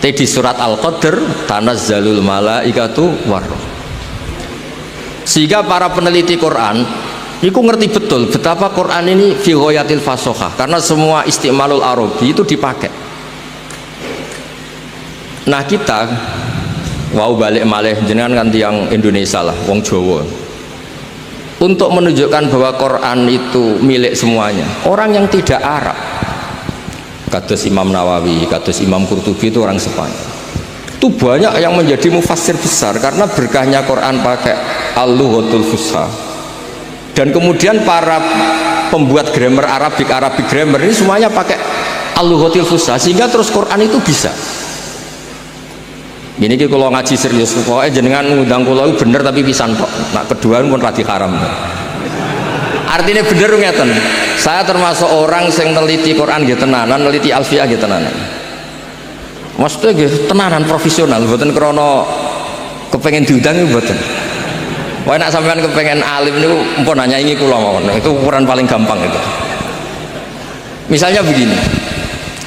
Di surat Al-Qadr tanazzalul malaikatu warroh. Sehingga para peneliti Quran itu ngerti betul betapa Quran ini fi ghayatil fasohah, karena semua istimalul arabi itu dipakai. Nah kita wow balik malih jenengan kan tiang Indonesia lah, wong Jawa, untuk menunjukkan bahwa Quran itu milik semuanya. Orang yang tidak Arab, kados Imam Nawawi, kados Imam Qurtubi, itu orang Spanyol, itu banyak yang menjadi mufassir besar karena berkahnya Quran pakai al-lughatul fusha. Dan kemudian para pembuat grammar Arabic grammar ini semuanya pakai al-lughatul fusha, sehingga terus Quran itu bisa. Ini kalau ngaji serius, pokoknya jenengan ngundang kula bener tapi pisan kok. Nah kedua pun radi haram. Artinya bener ngeten. Saya termasuk orang yang neliti Quran gitu tenanan, neliti alfiah gitu tenanan. Maksudnya gitu tenanan profesional, bukan krono kepengen diundang itu bukan. Wah nak sampean kepengen alim itu, mpun nanya ini kula mawon. Itu ukuran paling gampang itu. Misalnya begini,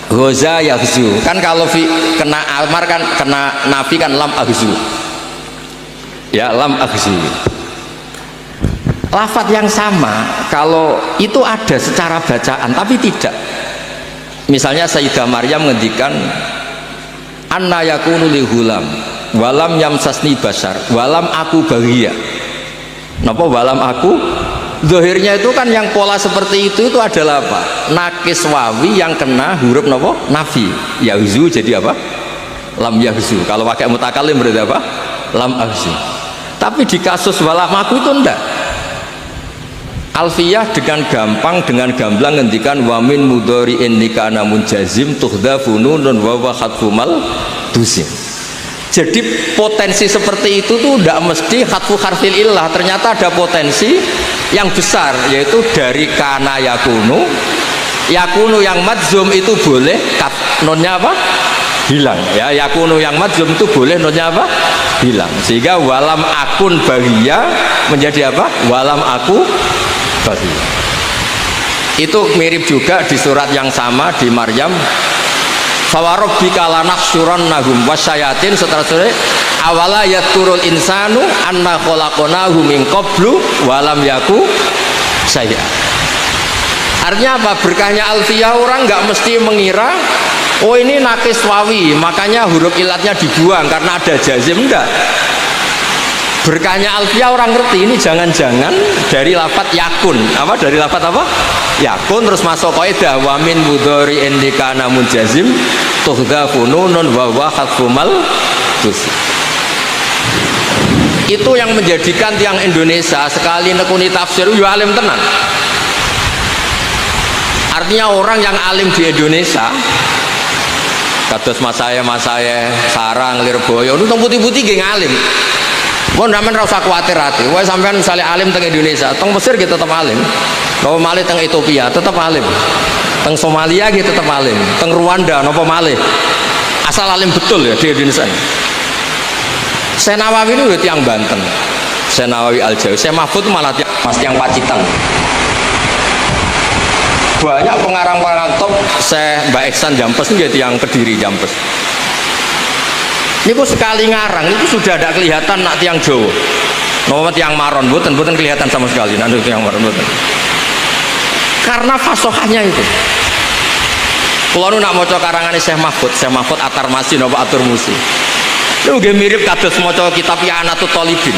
Ghoza yaghzu, kan kalau kena amar kan kena nafi kan lam aghzu. Ya lam aghzu. Lafadz yang sama kalau itu ada secara bacaan tapi tidak. Misalnya Sayyidah Maryam ngendikan anna yakunu li hulam walam yamsasni basar walam aku bahagia. Napa walam aku? Zahirnya itu kan yang pola seperti itu adalah apa? Nakis wawi yang kena huruf napa? Nafi. Yahzu jadi apa? Lam yahzu. Kalau pakai mutakalim berarti apa? Lam ahzu. Tapi di kasus walam aku itu enggak. Alfiyah dengan gampang, dengan gamblang ngendikan wamin mudhari'in nikana munjazim tuhdhafu nunun wa wa khatfumal dusim. Jadi potensi seperti itu tuh tidak mesti khatfu harfil illah, ternyata ada potensi yang besar, yaitu dari kana yakunu yang madzum itu boleh nonnya apa? Hilang ya. Yakunu yang madzum itu boleh nonnya apa? Hilang, sehingga walam akun bahagia menjadi apa? Walam aku bahagia. Itu mirip juga di surat yang sama di Maryam, fawarabbika lanahsyurannahum wasyayatin, setelah awala yaturul insanu anna khalaqnahu min qablu walam yaku saya. Artinya apa? Berkahnya alfiyah orang nggak mesti mengira oh ini nakis wawi makanya huruf ilatnya dibuang karena ada jazim, enggak. Berkahnya alfiyah orang ngerti ini jangan-jangan dari lafadz yakun. Apa? Dari lafadz apa? Yakun terus masuk kaidah wa min mudhari'in likana munjazim tuhdhafu nunun wa wa khatfumal dusim. Itu yang menjadikan tiang Indonesia sekali nekuni tafsir yo alim tenan. Artinya orang yang alim di Indonesia kados mas saya Sarang Lirboyo itu putih-putih nggih ngalim. Mohon sampean ora usah kuwatir hati. Wae sampean misalnya alim teng Indonesia, teng Mesir gitu tetap alim. Napa malih teng Ethiopia tetap alim. Teng Somalia gitu tetap alim. Teng Rwanda napa malih. Asal alim betul ya di Indonesia. Saya Nawawi ini tiang Banten. Saya Nawawi Al-Jawi. Saya Mahfud malah tiang Pacitan. Banyak pengarang-pengarang top. Saya Mbak Eksan Jampes ini tiang Kediri Jampes. Ini kok sekali ngarang itu sudah ada kelihatan nak tiang Jawa. Nomor tiang Maron buatan kelihatan sama sekali nanti tiang Maron buatan. Karena fasohanya itu. Kalau nak mau karangannya Syekh Mahfud Atar Masi nopo Atur Musi. Itu juga mirip kados mau kitab I'anatul Thalibin.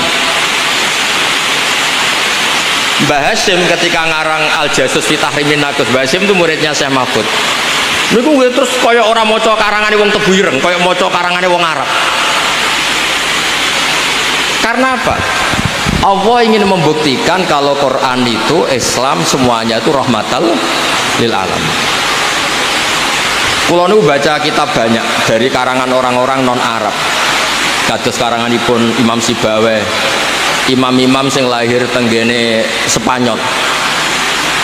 Mbah Hasyim ketika ngarang Al-Jasus fi Tahrimin Naqus, Mbah Hasyim itu muridnya Syekh Mahfud. Niku gue terus kaya orang maca karangane wong Tebuireng, kaya maca karangane wong Arab. Karena apa? Allah ingin membuktikan kalau Quran itu Islam semuanya itu rahmatal lil alamin. Kula niku baca kitab banyak dari karangan orang-orang non Arab. Kados karanganipun Imam Sibawe, imam-imam sing lahir tenggene Spanyol.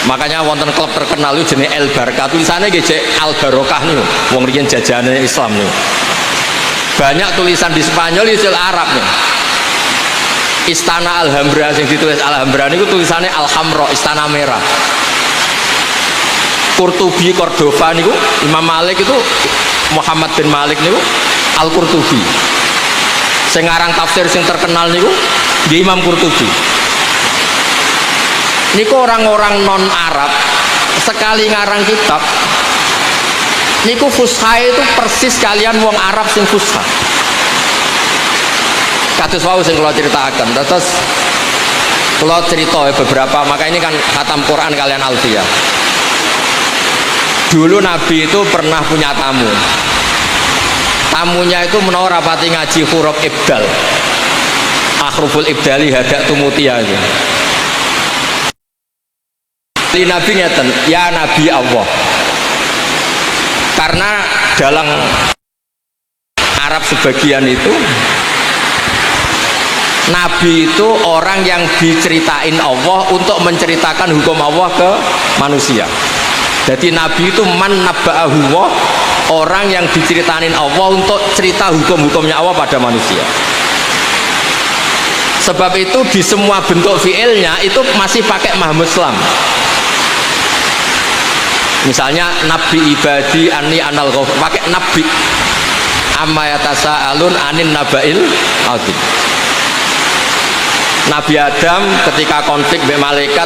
Makanya wonten klub terkenal itu jenis El Barca, tulisannya gece Al Barokah nih, wong riyen jajane Islam nih. Banyak tulisan di Spanyol itu Arab nih. Istana Alhambra yang ditulis Alhambra itu tulisannya Alhamra, Istana Merah. Qurtubi Cordova niku Imam Malik itu Muhammad bin Malik niku Al-Qurtubi. Sing aran tafsir sing terkenal niku nggih Imam Qurtubi. Niku orang-orang non Arab sekali ngarang kitab niku fusha itu persis kalian wong Arab sing fusha. Kados wau sing kula critakaken. Terus kula cerita beberapa, maka ini kan khatam Quran kalian Alfiyah. Dulu Nabi itu pernah punya tamu. Tamunya itu menawa rapati ngaji huruf ibdal. Akhruful ibdali hadak tumutia itu. Nabi ngeten, ya Nabi Allah. Karena dalam Arab sebagian itu Nabi itu orang yang diceritain Allah untuk menceritakan hukum Allah ke manusia. Jadi Nabi itu man nabba'ahu Allah, orang yang diceritain Allah untuk cerita hukum-hukumnya Allah pada manusia. Sebab itu di semua bentuk fiilnya itu masih pakai Mahmud Islam. Misalnya Nabi ibadi anni anal ghafur, pakai Nabi. Amma yatasaalun anin nabail azim. Nabi Adam ketika konflik dengan malaikat,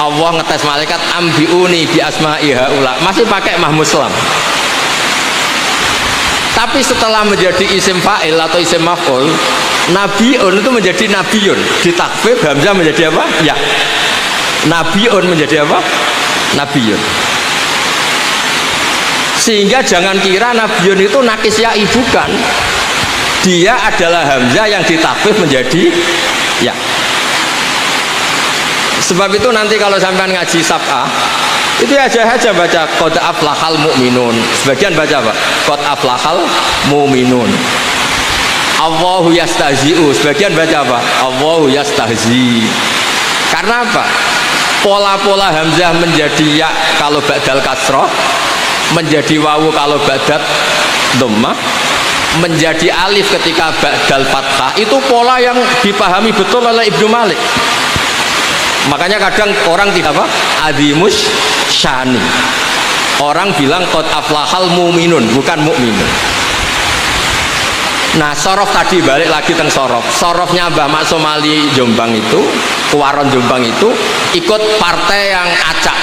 Allah ngetes malaikat ambiuni bi asma'i haula, masih pakai Mahmud Islam. Tapi setelah menjadi isim fa'il atau isim maf'ul, nabiun itu menjadi nabiyun, ditakfif hamzah menjadi apa? Ya. Nabiun menjadi apa? Nabiyun. Sehingga jangan kira nabiyun itu nakis ya'i, bukan. Dia adalah hamzah yang ditakfif menjadi ya. Sebab itu nanti kalau sampean ngaji sab'ah itu aja baca qad aflahal mu'minun. Sebagian baca apa? Qad aflahal mu'minun. Allahu yastahzi'u. Sebagian baca apa? Allahu yastahzi. Karena apa? Pola-pola hamzah menjadi ya kalau ba'dal kasroh, menjadi wawu kalau ba'dal dhammah, menjadi alif ketika ba'dal fathah, itu pola yang dipahami betul oleh Ibnu Malik. Makanya kadang orang tidak apa? Adimus syani. Orang bilang qad aflahal mu'minun, bukan mu'minun. Nah, sorof tadi balik lagi teng sorof. Sorofnya Mbah Mak Somali Jombang itu, Kuwaron Jombang itu ikut partai yang acak.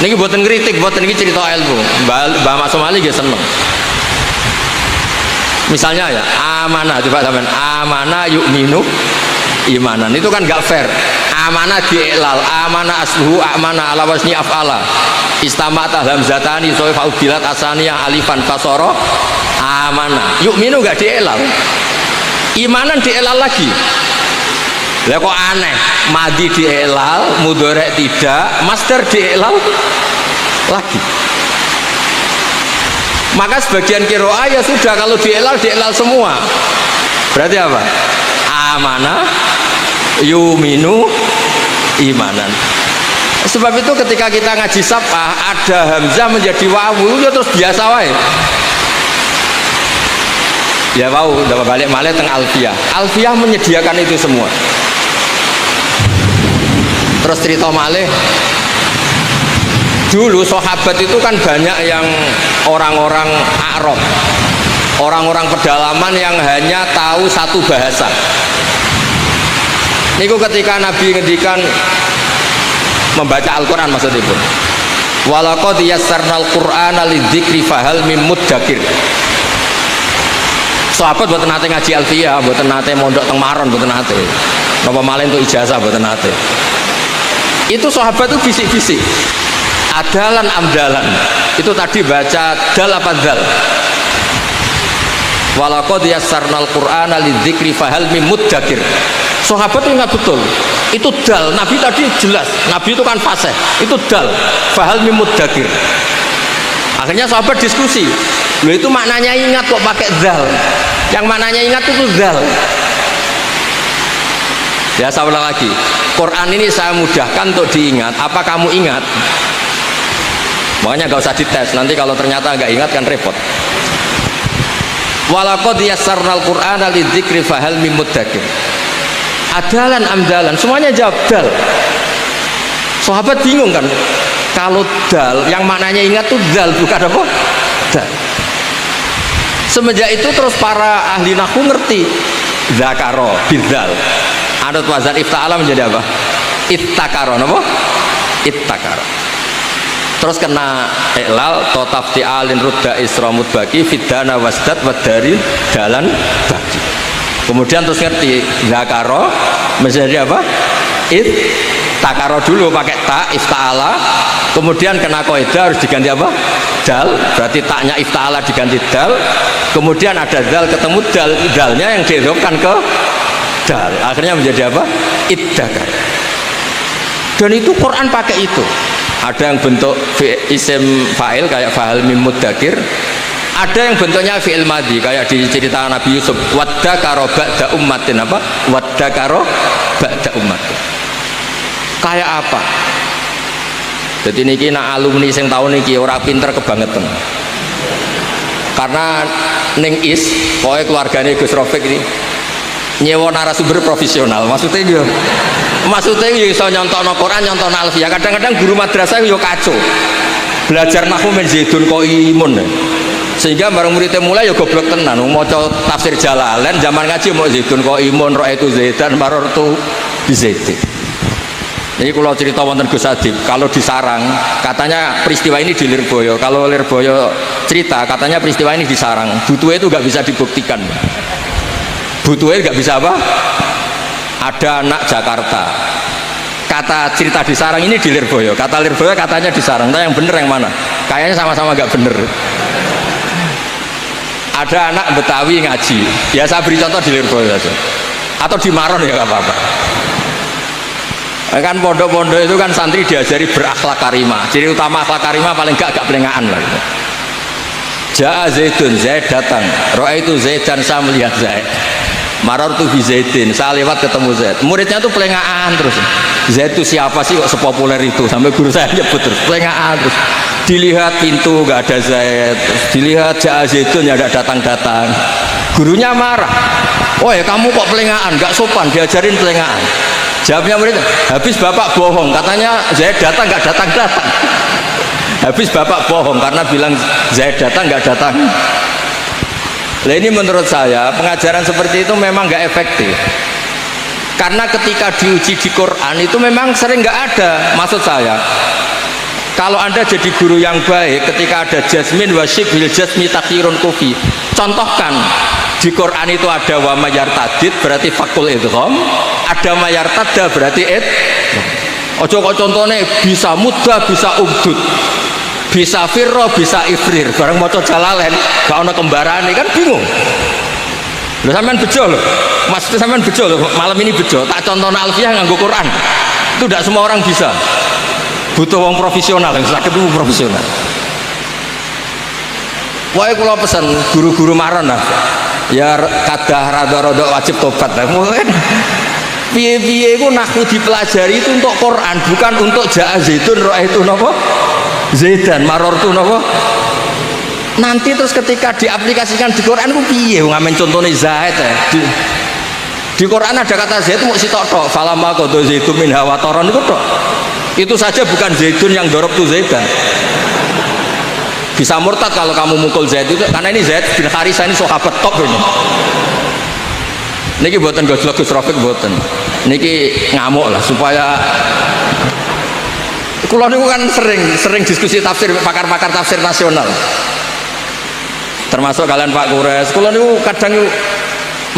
Niki boten kritik, boten iki cerita ilmu. Mbah Mak Somali nggih seneng. Misalnya ya, amanah, coba sampean, amanah yu'minu imanan, itu kan gak fair. Amanah di'lal, amanah asluhu, amanah ala wasni af'ala, istamata hamzatani soif audilat asaniyah alifan fasoro, amanah. Yu'minu gak di'lal, imanan di'lal lagi. Lah kok aneh, madi di'lal, mudhari' tidak, masdar di'lal lagi. Maka sebagian qiraah ya sudah, kalau di'lal semua. Berarti apa? Amanah yuminu imanan. Sebab itu ketika kita ngaji sab'ah ada hamzah menjadi wawu, ya terus biasa wae. Ya wawu, udah balik malih teng Alfiyah. Alfiyah menyediakan itu semua. Terus cerita malih, dulu sahabat itu kan banyak yang orang-orang Arab, orang-orang pedalaman yang hanya tahu satu bahasa. Niku ketika Nabi ngendikan membaca Al-Quran maksudnya pun, walaqad yassarnal Qur'ana lidzikri fahal mim muddakir. Sahabat boten nate ngaji Alfiyah, boten nate mondok teng Maron, boten nate. Napa malih untuk ijazah boten nate. Itu sahabat itu bisik-bisik. Adalan amdalan. Itu tadi baca dal apa dal? Walaqad yassarnal Qur'ana lidzikri fahal mim muddakir. Sahabat itu ingat betul, itu dal. Nabi tadi jelas, Nabi itu kan fasih, itu dal fahal mim muddakir. Akhirnya sahabat diskusi, loh itu maknanya ingat kok pakai dal, yang maknanya ingat itu dal. Ya saya ulang lagi, Quran ini saya mudahkan untuk diingat. Apa kamu ingat? Makanya gak usah dites, nanti kalau ternyata nggak ingat kan repot. Walaqad yassarnal Qur'ana lidzikri fahal mim muddakir. Adalan amdalan, semuanya jawab dal. Sahabat bingung kan, kalau dal yang maknanya ingat tuh dal, bukan apa? Dal. Semenjak itu terus para ahli nahwu ngerti zakaro bidzal. Anut wazan ifta'ala menjadi apa? Ittakaro, apa? Ittakaro. Terus kena iklal totaf ti'alin rudda isramut baki fidana wasdat wadari dalan baki. Kemudian terus ngerti zakaro menjadi apa? Ittakaro dulu pakai ta ifta'ala. Kemudian kena kaidah harus diganti apa? Dal, berarti taknya ifta'ala diganti dal. Kemudian ada dal ketemu dal, dalnya yang diidhofkan ke dal. Akhirnya menjadi apa? Iddakar. Dan itu Quran pakai itu. Ada yang bentuk isim fa'il kayak fa'al mim mudzakir. Ada yang bentuknya fi'il madhi kayak di cerita Nabi Yusuf, waddakaro ba'da ummatin apa? Waddakaro ba'da ummatin. Kayak apa? Jadi niki nak alumni sing tahun niki ora pinter kebangetan. Karena ning is, pokoknya keluarganya Gus Rafiq ini nyewa narasumber profesional. Maksudnya dia bisa nyontokno Quran, nyontokno alfiyah. Kadang-kadang guru madrasah yo kacau. Belajar nahwu men Zaidun kok imun. Sehingga bareng muridnya mulai ya goblok tenan. Maca tafsir Jalalain zaman ngaji mau Zaidun kok imun, roh itu Zaidan marartu bi Zaidin. Ini kalau cerita wonten Gus Adib, kalau di Sarang katanya peristiwa ini di Lirboyo. Kalau Lirboyo cerita katanya peristiwa ini di Sarang. Butuhnya itu nggak bisa dibuktikan. Butuhnya nggak bisa apa? Ada anak Jakarta. Kata cerita di Sarang ini di Lirboyo. Kata Lirboyo katanya di Sarang. Nah yang bener yang mana? Kayaknya sama-sama nggak bener. Ada anak Betawi ngaji. Ya saya beri contoh di Lirboyo saja. Atau di Maron ya nggak apa-apa. Kan pondok-pondok itu kan santri diajari berakhlak karimah. Ciri utama akhlak karimah paling agak pelengahan lah gitu. Ja'a Zaidun, Zaid datang. Ro'a itu Zaidan, saya melihat Zaid. Maror tuh bi Zaidin, saya lewat ketemu Zaid. Muridnya tuh pelengahan terus. Zaid itu siapa sih kok sepopuler itu? Sampai guru saya nyebut terus pelengahan terus. Dilihat pintu nggak ada Zaid, terus dilihat Ja'a Zaidun ya ada datang-datang. Gurunya marah. Woi kamu kok pelengahan? Nggak sopan, diajarin pelengahan. Jawabnya murid, habis bapak bohong, katanya Zaid datang nggak datang-datang. Habis bapak bohong karena bilang Zaid datang nggak datang. Nah ini menurut saya pengajaran seperti itu memang nggak efektif. Karena ketika diuji di Quran itu memang sering nggak ada. Maksud saya, kalau anda jadi guru yang baik, ketika ada jasmin wasyib bil jasmi takhirun kufi, contohkan di Quran itu ada wa mayartadid berarti fakul idgham, ada mayartada berarti ojo kok contohnya bisa mudah bisa ubdud, bisa firro bisa ifrir, bareng maca Jalalain gak ono kembarane kan bingung. Lho sampean bejo lho, maksudnya sampean bejo lho, malam ini bejo tak contohno alfiyah nganggo Quran itu tidak semua orang bisa, butuh wong profesional yang sakit itu profesional. Wah kalau pesan guru-guru maron lah ya kadah rada-rada wajib tobat lah. Piye-piye itu nahwu dipelajari itu untuk Quran, bukan untuk Ja'a Zaidun roh itu napa Zaidan maror itu napa. Nanti terus ketika diaplikasikan di Quran itu piye ngamen contohnya Zaid ya. Di Quran ada kata Zaid mau sitok tok falamma qadha Zaidun min hawataron itu tok. Itu saja bukan Zaidun yang dorop tuh Zaidan. Bisa murtad kalau kamu mukul Zaid itu karena ini Zaid bin Harisah ini sahabat top ini. Niki buatan Gus Rafiq buatan. Niki ngamuk lah supaya kula niku kan sering diskusi tafsir pakar-pakar tafsir nasional. Termasuk kalian Pak Kures. Kula niku kadang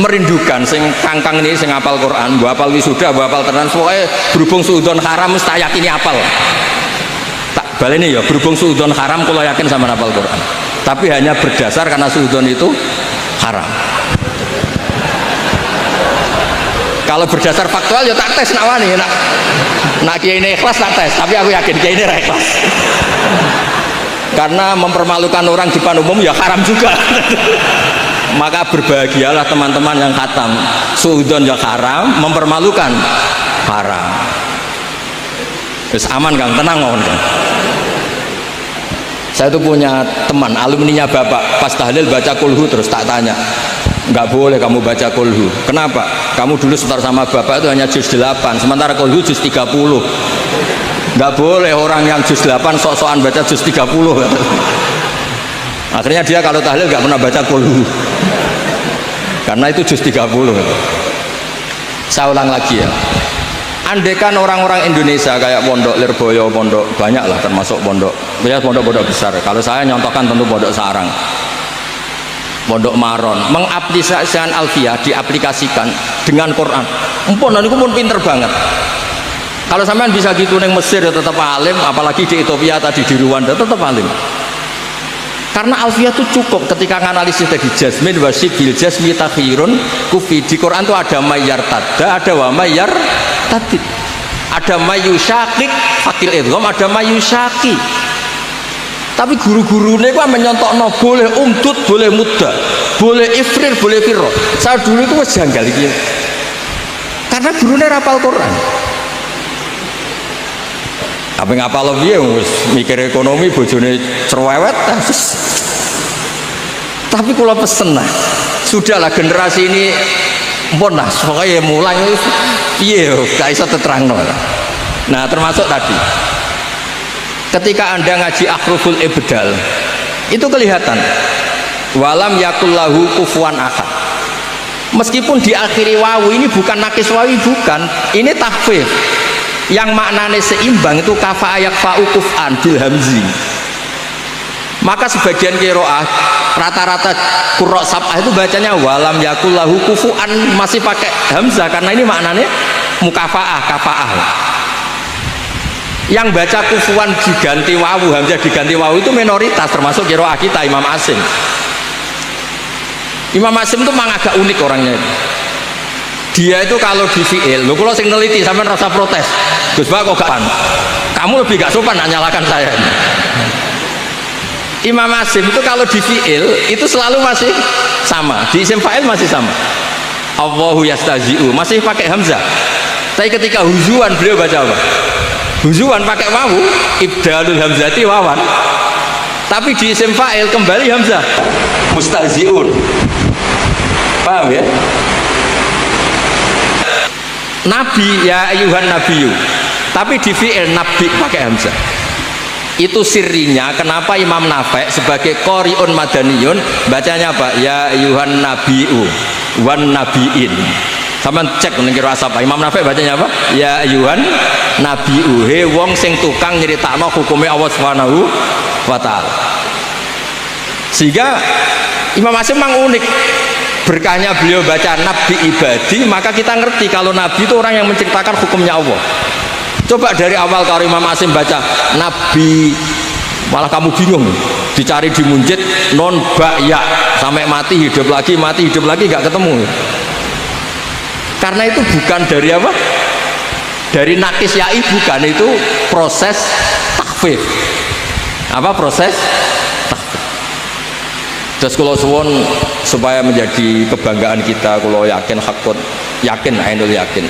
merindukan sing kangkang ini sing hafal Quran, mbok hafal wisuda, mbok hafal tenan pokoke berhubung suudon haram mesti yakini hafal. Baleni ya berhubung suudon haram kalau yakin sama hafal Quran, tapi hanya berdasar karena suudon itu haram. Kalau berdasar faktual ya tak tes nak wani nak kiai ini ikhlas tak tes, tapi aku yakin kiai ini ikhlas. Karena mempermalukan orang di depan umum ya haram juga. Maka berbahagialah teman-teman yang khatam suudon ya haram, mempermalukan haram. Terus aman Kang, tenang mohon Kang. Saya tuh punya teman alumninya bapak pas tahlil baca kulhu terus tak tanya, nggak boleh kamu baca kulhu. Kenapa? Kamu dulu setor sama bapak itu hanya juz 8, sementara kulhu juz 30. Nggak boleh orang yang juz 8 sok-sokan baca juz 30. Akhirnya dia kalau tahlil nggak pernah baca kulhu karena itu juz 30. Saya ulang lagi ya, andaikan orang-orang Indonesia kayak Pondok Lirboyo, pondok banyak lah termasuk pondok besar, kalau saya nyontohkan tentu Pondok Sarang, Pondok Maron, mengaplikasikan Alfiyah, diaplikasikan dengan Quran, nanti pun pinter banget. Kalau sampean bisa gitu neng Mesir ya tetap alim, apalagi di Ethiopia tadi di Rwanda tetap alim. Karena Alfiyah itu cukup ketika nganalisis tadi jazmin wasibil jazmi takhirun kufi. Di Quran itu ada mayyar tada, ada wa mayyar tadid, ada mayyusyakik fakil idgham, ada mayyusyaki. Tapi guru-gurunya itu menyontokno boleh umdud, boleh muda, boleh ifrir, boleh firro. Saya dulu itu was janggal gitu. Karena gurunya rapal Quran. Tapi ngapa lebih ya mikir ekonomi bojone cerewet. Tapi kalau pesen lah, sudahlah generasi ini pun lah, pokoknya mulai iya gak bisa terang. Nah termasuk tadi ketika anda ngaji akhruful ibdal itu kelihatan walam yakullahu kufuwan ahad, meskipun diakhiri wawu ini bukan nakis wawi, bukan, ini tahfidz yang maknanya seimbang, itu kafa ayak fa'u kuf'an bil hamzi. Maka sebagian qiraah rata-rata qurra sab'ah itu bacanya walam yakullahu kufu'an, masih pakai hamzah karena ini maknanya mukafaah, kafaah. Yang baca kufuan diganti wawu, hamzah diganti wawu itu minoritas, termasuk qiraah kita Imam Asim. Imam Asim itu memang agak unik orangnya itu. Dia itu kalau di fi'il, lo kalau sing neliti sampai rasa protes, Gus Bah kok gak kamu lebih gak sopan nak nyalakan saya. Imam Asim itu kalau di fi'il itu selalu masih sama, di isim fa'il masih sama, Allahu yastazi'u masih pakai hamzah. Tapi ketika huzuan beliau baca apa? Huzuan pakai wawu, ibdalul hamzati wawan. Tapi di isim fa'il kembali hamzah, mustahzi'un. Paham ya? Nabi ya ayuhan nabiyu, tapi di fi'il nabi pakai hamzah. Itu sirinya kenapa Imam Nafi' sebagai qori'un madaniyun bacanya apa? Ya ayuhan nabiyu wan nabiin. Sama cek menengir apa? Imam Nafi' bacanya apa? Ya ayuhan nabiyu, he wong sing tukang nyeritakno hukumnya Allah Subhanahu wa ta'ala. Sehingga Imam Asim memang unik, berkahnya beliau baca nabi ibadi, maka kita ngerti kalau nabi itu orang yang menceritakan hukumnya Allah. Coba dari awal kalau Imam Asim baca nabi, malah kamu bingung, dicari di munjid non ba'ya sampai mati hidup lagi gak ketemu. Karena itu bukan dari apa? Dari nakis ya'i, bukan, itu proses tahfidz. Apa proses tahfidz? Terus kalau suwon supaya menjadi kebanggaan kita, kalau yakin hakut, yakin ainul yakin.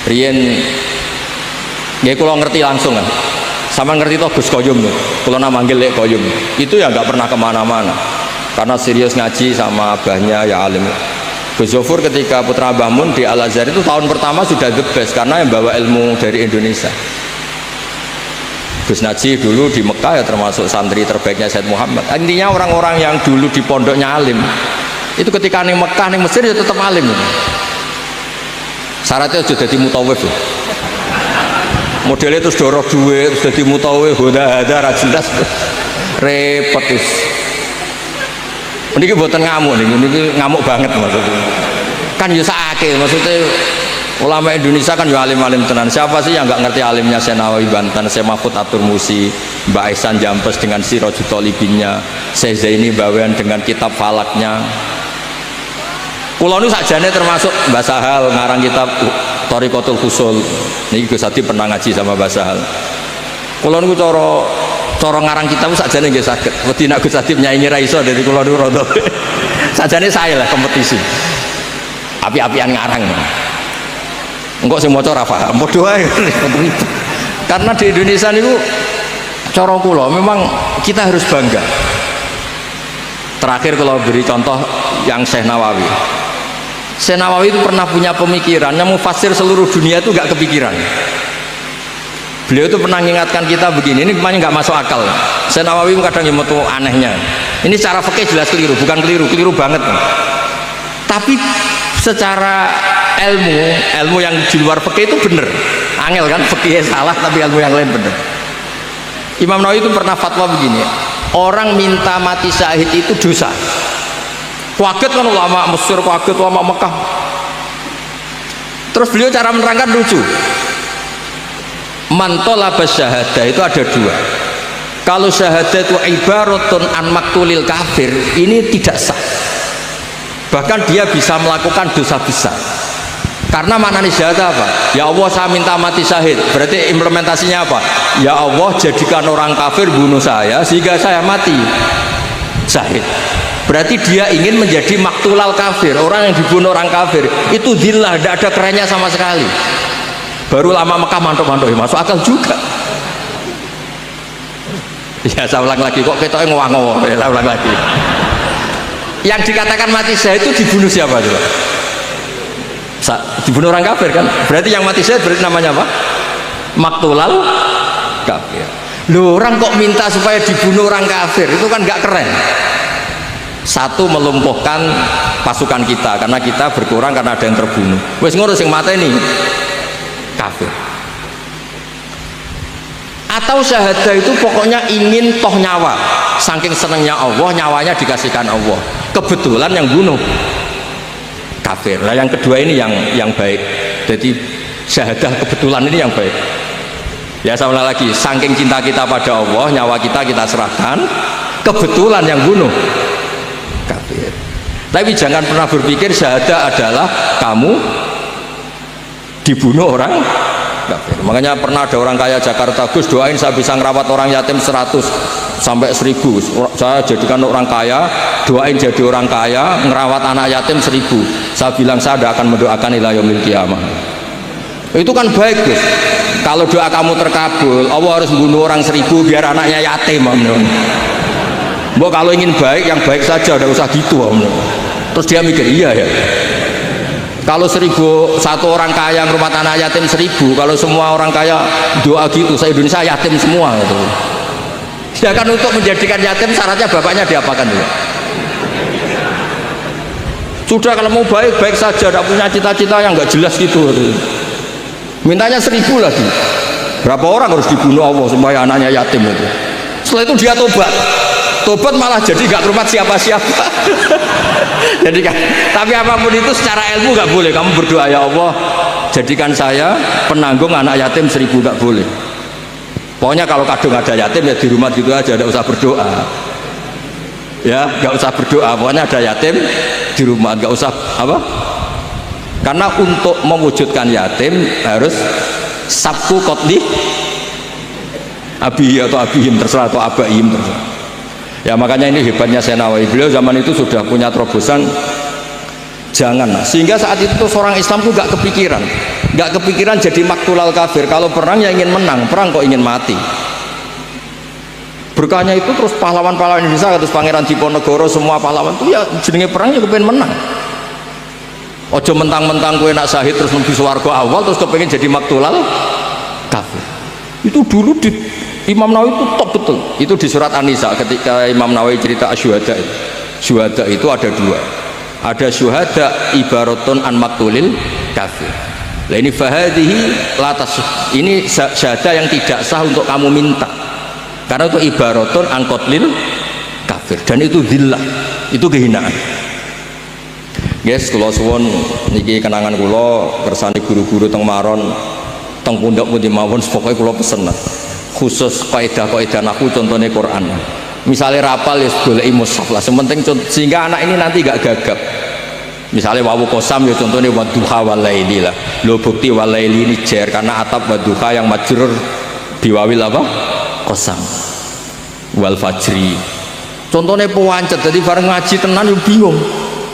Riyen ya kalau ngerti langsung kan, sama ngerti toh Gus Koyum tuh, kalau nama manggil Lek Koyum itu ya nggak pernah kemana-mana karena serius ngaji sama abahnya ya alim. Gus Zofur ketika putra Mbah Mun di Al Azhar itu tahun pertama sudah the best karena yang bawa ilmu dari Indonesia. Gus Najih dulu di Mekah ya termasuk santri terbaiknya Said Muhammad. Intinya orang-orang yang dulu di pondoknya alim itu ketika ning Mekah ning Mesir ya tetap alim. Syaratnya sudah jadi mutawif ya. Modelnya terus dorong duit terus jadi mutawif, ada jelas repot is. Ini buatan ngamuk nih, ini ngamuk banget maksudnya. Kan ya sakit maksudnya. Ulama Indonesia kan ya alim-alim tenan. Siapa sih yang nggak ngerti alimnya Syekh Nawawi Banten, Syekh Mahfud Atur Musi, Mbak Ihsan Jampes dengan Sirajul Talibinnya, Syekh Zaini Bawean dengan kitab falaknya. Kulo nu sakjane termasuk Mbah Sahal ngarang kitab Thariqatul Husul. Niki Gus Hadi pernah ngaji sama Mbah Sahal. Kulo niku cara ngarang kitab sakjane nggih saged. Wedi nek Gus Hadi nyaingi ra iso dari kulo niku rada. Sakjane saya lah kompetisi. Api-apian ngarang. Enggak sing maca ora paham padha wae. Karena di Indonesia niku cara kula memang kita harus bangga. Terakhir kalau beri contoh yang Syekh Nawawi. Syekh Nawawi itu pernah punya pemikiran yang mufasir seluruh dunia itu enggak kepikiran. Beliau itu pernah mengingatkan kita begini, ini namanya nggak masuk akal. Syekh Nawawi kadang yang tuh anehnya. Ini secara fikih jelas keliru, bukan keliru banget. Tapi secara ilmu yang di luar fikih itu bener. Angel kan, fikihnya salah tapi ilmu yang lain bener. Imam Nawawi itu pernah fatwa begini, orang minta mati syahid itu dosa. Kaget kan ulama Mesir, kaget ulama Mekah. Terus beliau cara menerangkan lucu. Mantolabas syahadah itu ada dua. Kalau syahadah itu ibaratun an maktulil kafir, ini tidak sah. Bahkan dia bisa melakukan dosa besar. Karena maknanya syahadah apa? Ya Allah saya minta mati syahid. Berarti implementasinya apa? Ya Allah jadikan orang kafir bunuh saya sehingga saya mati syahid. Berarti dia ingin menjadi maktulal kafir, orang yang dibunuh orang kafir. Itu zillah, tidak ada kerennya sama sekali. Baru lama Mekah mantuk-mantuk, masuk akal juga. Ya saya ulang lagi, kok ketoknya ngowah-ngowah. Ya saya ulang lagi. Yang dikatakan mati syahid itu dibunuh siapa coba? Dibunuh orang kafir kan? Berarti yang mati syahid berarti namanya apa? Maktulal kafir. Loh, orang kok minta supaya dibunuh orang kafir, itu kan nggak keren. Satu, melumpuhkan pasukan kita karena kita berkurang karena ada yang terbunuh. Wes ngurus yang mata ini kafir. Atau syahadah itu pokoknya ingin toh nyawa, saking senengnya Allah, nyawanya dikasihkan Allah. Kebetulan yang bunuh kafir. Nah yang kedua ini yang baik. Jadi syahadah kebetulan ini yang baik. Ya sama lagi, saking cinta kita pada Allah, nyawa kita serahkan. Kebetulan yang bunuh kafir. Tapi jangan pernah berpikir syahadah adalah kamu dibunuh orang kafir. Makanya pernah ada orang kaya Jakarta, Gus doain saya bisa ngerawat orang yatim 100 sampai 1000. Saya jadikan orang kaya, doain jadi orang kaya, ngerawat anak yatim 1000. Saya bilang saya tidak akan mendoakan ila yaumil qiyamah. Itu kan baik Gus. Kalau doa kamu terkabul, Allah harus membunuh orang 1000 biar anaknya yatim. Mbok kalau ingin baik, yang baik saja, tidak usah gitu. Terus dia mikir, iya ya. Kalau 1001 orang kaya rumah anak yatim 1000, kalau semua orang kaya doa gitu, saya Indonesia yatim semua gitu. Ya kan untuk menjadikan yatim syaratnya bapaknya diapakan dulu. Sudah kalau mau baik saja, tidak punya cita-cita yang nggak jelas gitu. Mintanya 1000 lagi. Berapa orang harus dibunuh Allah supaya anaknya yatim itu. Setelah itu dia tobat malah jadi gak hormat siapa-siapa. Jadi kan, tapi apapun itu secara ilmu gak boleh. Kamu berdoa ya Allah jadikan saya penanggung anak yatim 1000, gak boleh. Pokoknya kalau kadang ada yatim ya di rumah gitu aja, gak usah berdoa. Ya gak usah berdoa, pokoknya ada yatim di rumah, gak usah apa. Karena untuk mewujudkan yatim harus sabku qotli abi atau abihim terserah, atau abaihim terserah. Ya makanya ini hebatnya Syekh Nawawi, beliau zaman itu sudah punya terobosan jangan. Sehingga saat itu seorang Islam tuh gak kepikiran jadi maktulal kafir. Kalau perang ya ingin menang, perang kok ingin mati. Berkahnya itu terus pahlawan-pahlawan Indonesia, terus Pangeran Diponegoro, semua pahlawan itu ya jenenge perang ya kepengen menang. Ojo mentang-mentang kowe nak syahid terus mlebu swarga awal terus kepengen jadi maktulal kafir. Itu dulu di Imam Nawawi itu top betul. Itu di surat An-Nisa ketika Imam Nawawi cerita syuhada. Syuhada itu ada dua. Ada syuhada ibaratun an maktulil kafir. Nah ini fahadihi latas. Ini syuhada yang tidak sah untuk kamu minta. Karena itu ibaratun an qatlil kafir dan itu zillah. Itu kehinaan. Guys, kula suwun niki kenangan kula kersane guru-guru teng Maron, teng pundhak pundi mawon pokoke kula pesen. Khusus kaidah-kaidah nahwu contohnya Quran. Misalnya rapal ya goleki mushaf lah, sementing sehingga anak ini nanti gak gagap. Misalnya wawu qasam ya contohnya wadduha walaili lah. Lo bukti walaili ini jar karena atap wadduha yang majrur biwawil apa? Qasam. Wal fajri. Contohnya pewancet, jadi bareng ngaji tenan yo bingung.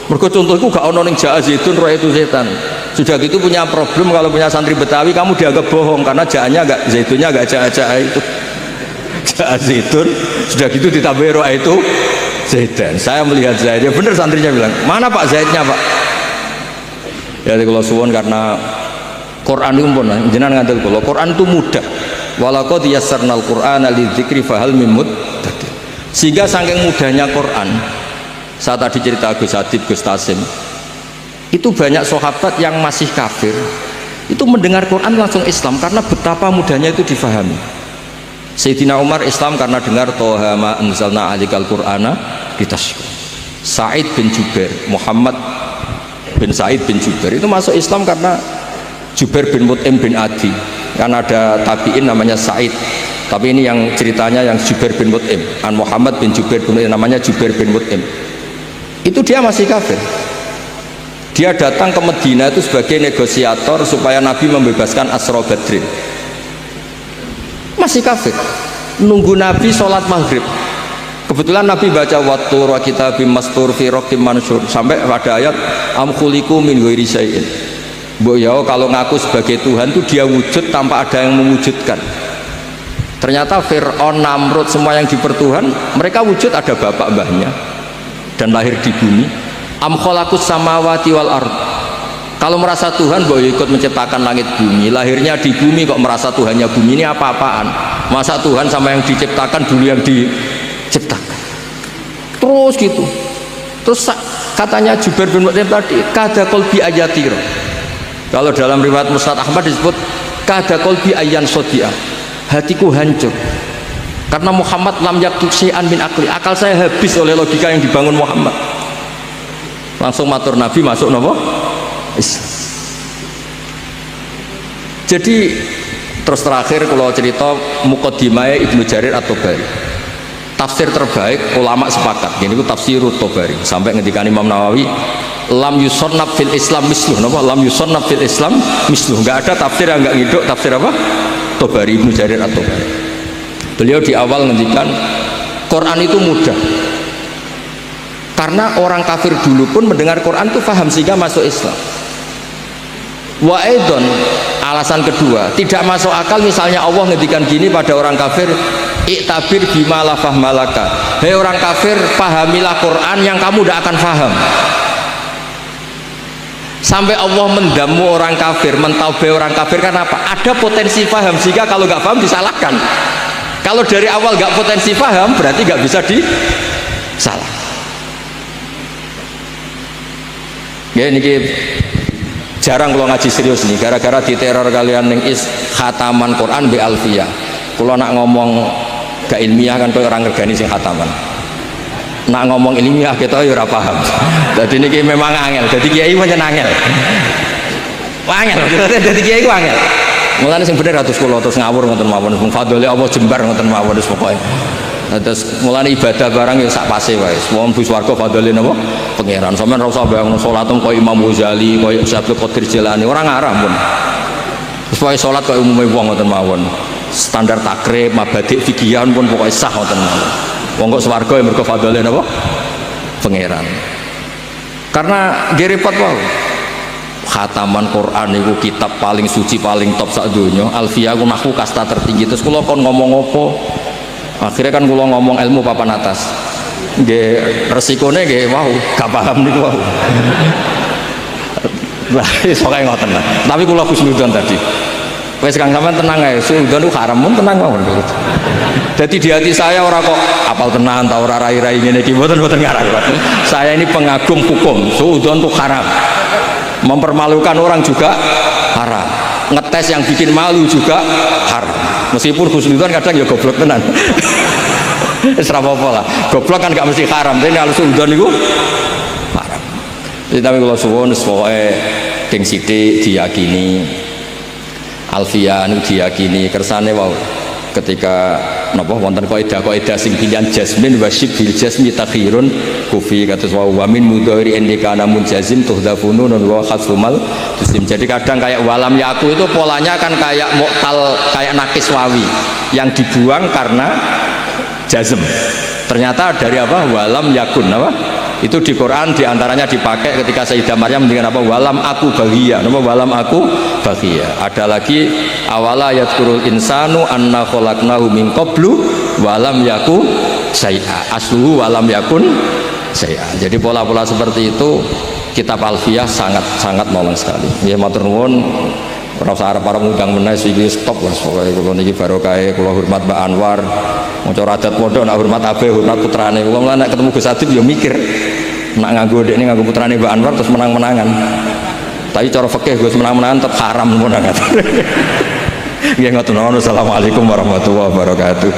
Mergo contohku gak ono ning Jaa Zaitun roh itu setan. Sudah gitu punya problem kalau punya santri Betawi kamu dianggap bohong karena jaannya enggak zaitunnya enggak jaa itu. Jaa Zaitun sudah gitu ditambah roh itu zaitan. Saya melihat zaitnya bener, santrinya bilang, "Mana Pak zaitnya, Pak?" Ya kalau suwon karena Quran itu pun jenengan ngaten kula, Quran itu mudah. walaqad yassarnal qur'ana lidzikri fahal mim muddakir. Sehingga saking mudahnya Quran, saya tadi cerita Gus Adib, Gus Tasim, itu banyak sahabat yang masih kafir itu mendengar Quran langsung Islam karena betapa mudahnya itu difahami. Sayyidina Umar Islam karena dengar Toha ma anzalna alikal Qur'ana litashqa. Sa'id bin Jubair, Muhammad bin Sa'id bin Jubair itu masuk Islam karena Jubair bin Mut'im bin Adi. Kan ada tabi'in namanya Sa'id, tapi ini yang ceritanya yang Jubair bin Mut'im, an Muhammad bin Jubair bin Mut'im, namanya Jubair bin Mut'im. Itu dia masih kafir. Dia datang ke Medina itu sebagai negosiator supaya Nabi membebaskan Asra Badrin. Masih kafir, nunggu Nabi sholat maghrib. Kebetulan Nabi baca wattur wa kitabim mastur fi raqim mansur sampai pada ayat am khuliqu min ghairi syai'in. Mbok ya kalau ngaku sebagai Tuhan itu dia wujud tanpa ada yang mewujudkan. Ternyata Fir'aun, Namrud, semua yang dipertuhan mereka wujud, ada bapak mbahnya dan lahir di bumi. Am khalaqus samawati wal ard. Kalau merasa Tuhan boleh ikut menciptakan langit bumi, lahirnya di bumi kok merasa Tuhannya bumi, ini apa-apaan? Masa Tuhan sama yang diciptakan dulu yang diciptakan? Terus gitu. Terus katanya Jubair bin Mut'im tadi, kada qalbi ayatir. Kalau dalam riwayat Musnad Ahmad disebut kada qalbi ayyan sodia. Hatiku hancur. Karena Muhammad lam yaktub syai'an min akli. Akal saya habis oleh logika yang dibangun Muhammad. Langsung matur Nabi masuk nopo Islam. Jadi terus terakhir kalau cerita muqaddimah Ibnu Jarir At-Tabari, tafsir terbaik ulama sepakat ini itu tafsir At-Tabari sampai ngendikan Imam Nawawi lam yusannaf fil Islam misluh, napa lam yusannaf fil Islam misluh, enggak ada tafsir yang enggak ngiduk tafsir apa Tabari, Ibnu Jarir At-Tabari. Beliau di awal ngendikan Quran itu mudah karena orang kafir dulu pun mendengar Quran itu paham sehingga masuk Islam. Wa aidon, alasan kedua, tidak masuk akal misalnya Allah ngendikan gini pada orang kafir, iktabir bima la fahmalaka. Hei orang kafir, pahamilah Quran yang kamu tidak akan paham. Sampai Allah mendamu orang kafir, mentaubai orang kafir, karena apa? Ada potensi paham sehingga kalau nggak paham disalahkan. Kalau dari awal nggak potensi paham berarti nggak bisa disalah. Ya ini jarang kalau ngaji serius nih, gara-gara diteror kalian yang khataman Quran bi alfiyah. Kalau nak ngomong gak ilmiah kan orang ngergani sing khataman. Nak ngomong ilmiah kita ya ora paham. Jadi ini memang angel. Jadi kiai pancen angel. Angel. Jadi kiai ku angel. Mulane sing bener atus kula terus ngawur ngoten mawon. Mung fadhole Allah jembar ngoten mawon wis pokoke. Terus mulane ibadah barang ya sak pase wae. Wong bu swarga fadhole napa? Pangeran. Sampeyan ora usah bayangno salat kaya Imam Ghazali, kaya Syekh Qadir Jilani, ora ngarah pun. Terus pokoke salat kaya umume wong ngoten mawon. Standar takrib, mabadik fikihan pun pokoke sah ngoten mawon. Wong kok swarga ya mergo fadhole napa? Pangeran. Karena nggih repot wae. Khataman Quran itu kitab paling suci paling top sak donya. Alfiyah ku nahwu kasta tertinggi. Terus kula kon ngomong apa? Akhirnya kan kula ngomong ilmu papan atas. Nggih resikone nggih wow, gak paham niku wow. Lah iso kae ngoten lah. Tapi kula husnudzon tadi. Wes Kang sampean tenang ae, suudzon ku haram mun tenang mawon. Jadi di hati saya orang kok apal tenan ta ora rai-rai ngene iki mboten ngarang. Saya ini pengagum hukum, suudzon ku haram. Mempermalukan orang juga haram. Ngetes yang bikin malu juga haram. Meskipun husnudzon kadang ya goblok tenan. Wis ora apa-apa lah. Goblok kan gak mesti haram, tapi kalau suudzon niku haram. Jadi tapi kalau suwun pokoke ping sithik diyakini alfiyah niku diyakini kersane wau ketika napa wonten kaidah sing pilihan jasmin wasyib bil jasmi takhirun kufi kados wa min mudhari indika namun jazim tuhdafunun wa khasfumal tusim. Jadi kadang kayak walam yaku itu polanya kan kayak mu'tal, kayak nakis wawi yang dibuang karena jazm. Ternyata dari apa? Walam yakun apa? Itu di Quran diantaranya dipakai ketika Sayyidah Maryam dengan apa? Walam aku bahagia. Nama walam aku bahagia. Ada lagi awala yadkurul insanu anna khalaqnahu min qablu walam yaku syai'a. Asluhu walam yakun syai'a. Jadi pola-pola seperti itu kitab Alfiyah sangat nolong sekali. Ya matur nuwun Ora usah arep para ngundang menes iki stop wis pokoke kula niki barokah kula hormat Mbak Anwar. Maca radat pondok nak hormat abe hormat putrane. Wong lan nek ketemu Gus Adib ya mikir. Nak nganggo dekne nganggo putrane Mbak Anwar terus menang-menangan. Tapi cara fikih Gus menang-menangan tetep haram ngono kan. Nggih ngoten. Assalamualaikum warahmatullahi wabarakatuh.